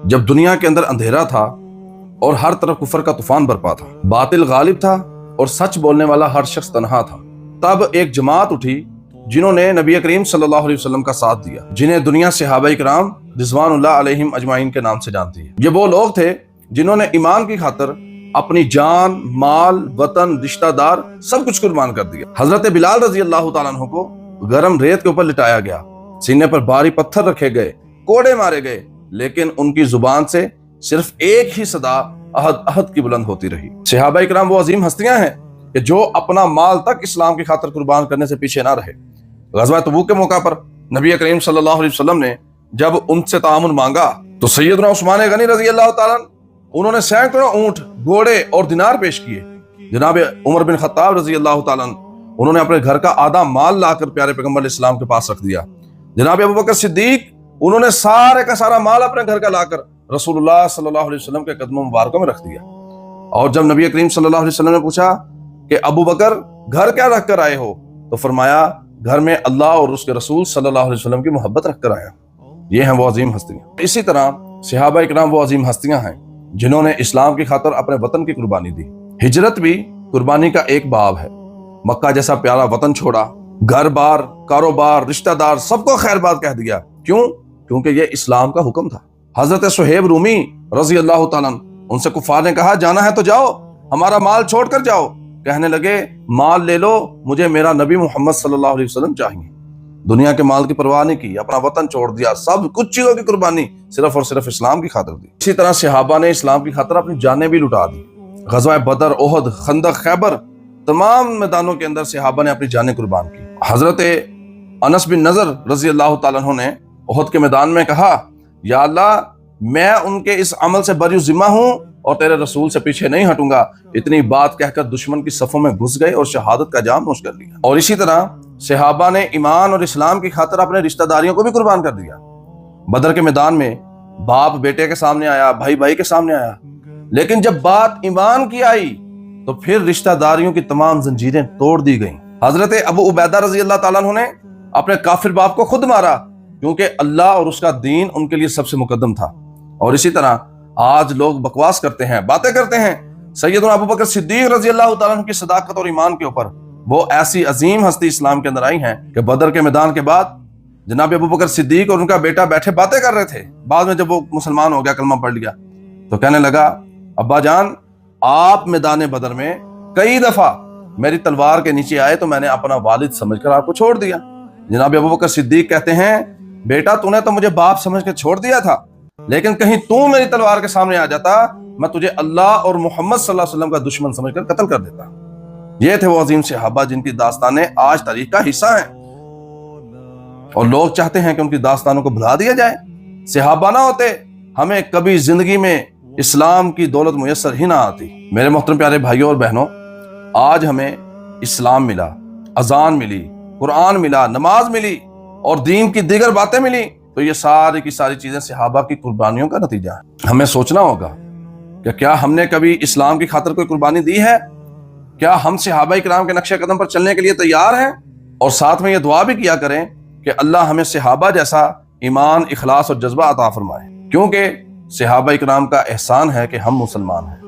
جب دنیا کے اندر اندھیرا تھا اور ہر طرف کفر کا طوفان برپا تھا، باطل غالب تھا اور سچ بولنے والا ہر شخص تنہا تھا، تب ایک جماعت اٹھی جنہوں نے نبی کریم صلی اللہ علیہ وسلم کا ساتھ دیا، جنہیں دنیا صحابہ کرام رضوان اللہ علیہم اجمعین کے نام سے جانتی ہے۔ یہ وہ لوگ تھے جنہوں نے ایمان کی خاطر اپنی جان، مال، وطن، رشتہ دار سب کچھ قربان کر دیا۔ حضرت بلال رضی اللہ تعالیٰ عنہ کو گرم ریت کے اوپر لٹایا گیا، سینے پر بھاری پتھر رکھے گئے، کوڑے مارے گئے، لیکن ان کی زبان سے صرف ایک ہی صدا احد احد کی بلند ہوتی رہی۔ صحابہ کرام وہ عظیم ہستیاں ہیں کہ جو اپنا مال تک اسلام کی خاطر قربان کرنے سے پیچھے نہ رہے۔ غزوہ تبوک کے موقع پر نبی کریم صلی اللہ علیہ وسلم نے جب ان سے تعاون مانگا تو سیدنا عثمان غنی رضی اللہ تعالیٰ انہوں نے سینکڑوں اونٹ، گھوڑے اور دینار پیش کیے۔ جناب عمر بن خطاب رضی اللہ تعالیٰ انہوں نے اپنے گھر کا آدھا مال لا کر پیارے پیغمبر اسلام کے پاس رکھ دیا۔ جناب ابوبکر صدیق انہوں نے سارے کا سارا مال اپنے گھر کا لا کر رسول اللہ صلی اللہ علیہ وسلم کے قدموں مبارکوں میں رکھ دیا۔ اور جب نبی کریم صلی اللہ علیہ وسلم نے پوچھا کہ ابوبکر گھر کیا رکھ کر آئے ہو، تو فرمایا گھر میں اللہ اور اس کے رسول صلی اللہ علیہ وسلم کی محبت رکھ کر آیا۔ یہ ہیں وہ عظیم ہستیاں۔ اسی طرح صحابہ کرام وہ عظیم ہستیاں ہیں جنہوں نے اسلام کی خاطر اپنے وطن کی قربانی دی۔ ہجرت بھی قربانی کا ایک باب ہے۔ مکہ جیسا پیارا وطن چھوڑا، گھر بار، کاروبار، رشتہ دار سب کو خیر بات کہہ دیا۔ کیوں؟ کیونکہ یہ اسلام کا حکم تھا۔ حضرت صہیب رومی رضی اللہ تعالیٰ ان سے کفار نے کہا جانا ہے تو جاؤ، ہمارا مال چھوڑ کر جاؤ۔ کہنے لگے مال لے لو، مجھے میرا نبی محمد صلی اللہ علیہ وسلم چاہیے۔ دنیا کے مال کی پرواہ نہیں کی، اپنا وطن چھوڑ دیا، سب کچھ چیزوں کی قربانی صرف اور صرف اسلام کی خاطر دی۔ اسی طرح صحابہ نے اسلام کی خاطر اپنی جانیں بھی لٹا دی۔ غزوہ بدر، احد، خندق، خیبر، تمام میدانوں کے اندر صحابہ نے اپنی جانیں قربان کی۔ حضرت انس بن نضر رضی اللہ تعالیٰ عنہ نے احد کے میدان میں کہا یا اللہ میں ان کے اس عمل سے بری ذمہ ہوں اور تیرے رسول سے پیچھے نہیں ہٹوں گا۔ اتنی بات کہہ کر دشمن کی صفوں میں گھس گئے اور شہادت کا جام نوش کر لیا۔ اور اسی طرح صحابہ نے ایمان اور اسلام کی خاطر اپنے رشتہ داریوں کو بھی قربان کر دیا۔ بدر کے میدان میں باپ بیٹے کے سامنے آیا، بھائی بھائی کے سامنے آیا، لیکن جب بات ایمان کی آئی تو پھر رشتہ داریوں کی تمام زنجیریں توڑ دی گئیں۔ حضرت ابو عبیدہ رضی اللہ تعالیٰ عنہ نے اپنے کافر باپ کو خود مارا کیونکہ اللہ اور اس کا دین ان کے لیے سب سے مقدم تھا۔ اور اسی طرح آج لوگ بکواس کرتے ہیں، باتیں کرتے ہیں سیدنا ابوبکر صدیق رضی اللہ تعالیٰ عنہ کی صداقت اور ایمان کے اوپر۔ وہ ایسی عظیم ہستی اسلام کے اندر آئی ہیں کہ بدر کے میدان کے بعد جناب ابوبکر صدیق اور ان کا بیٹا بیٹھے باتیں کر رہے تھے۔ بعد میں جب وہ مسلمان ہو گیا، کلمہ پڑھ لیا، تو کہنے لگا ابا جان آپ میدان بدر میں کئی دفعہ میری تلوار کے نیچے آئے تو میں نے اپنا والد سمجھ کر آپ کو چھوڑ دیا۔ جناب ابوبکر صدیق کہتے ہیں بیٹا تو نے تو مجھے باپ سمجھ کے چھوڑ دیا تھا، لیکن کہیں تو میری تلوار کے سامنے آ جاتا میں تجھے اللہ اور محمد صلی اللہ علیہ وسلم کا دشمن سمجھ کر قتل کر دیتا۔ یہ تھے وہ عظیم صحابہ جن کی داستانیں آج تاریخ کا حصہ ہیں، اور لوگ چاہتے ہیں کہ ان کی داستانوں کو بھلا دیا جائے۔ صحابہ نہ ہوتے ہمیں کبھی زندگی میں اسلام کی دولت میسر ہی نہ آتی۔ میرے محترم پیارے بھائیوں اور بہنوں، آج ہمیں اسلام ملا، اذان ملی، قرآن ملا، نماز ملی اور دین کی دیگر باتیں ملی، تو یہ ساری کی ساری چیزیں صحابہ کی قربانیوں کا نتیجہ ہے۔ ہمیں سوچنا ہوگا کہ کیا ہم نے کبھی اسلام کی خاطر کوئی قربانی دی ہے؟ کیا ہم صحابہ کرام کے نقش قدم پر چلنے کے لیے تیار ہیں؟ اور ساتھ میں یہ دعا بھی کیا کریں کہ اللہ ہمیں صحابہ جیسا ایمان، اخلاص اور جذبہ عطا فرمائے، کیونکہ صحابہ کرام کا احسان ہے کہ ہم مسلمان ہیں۔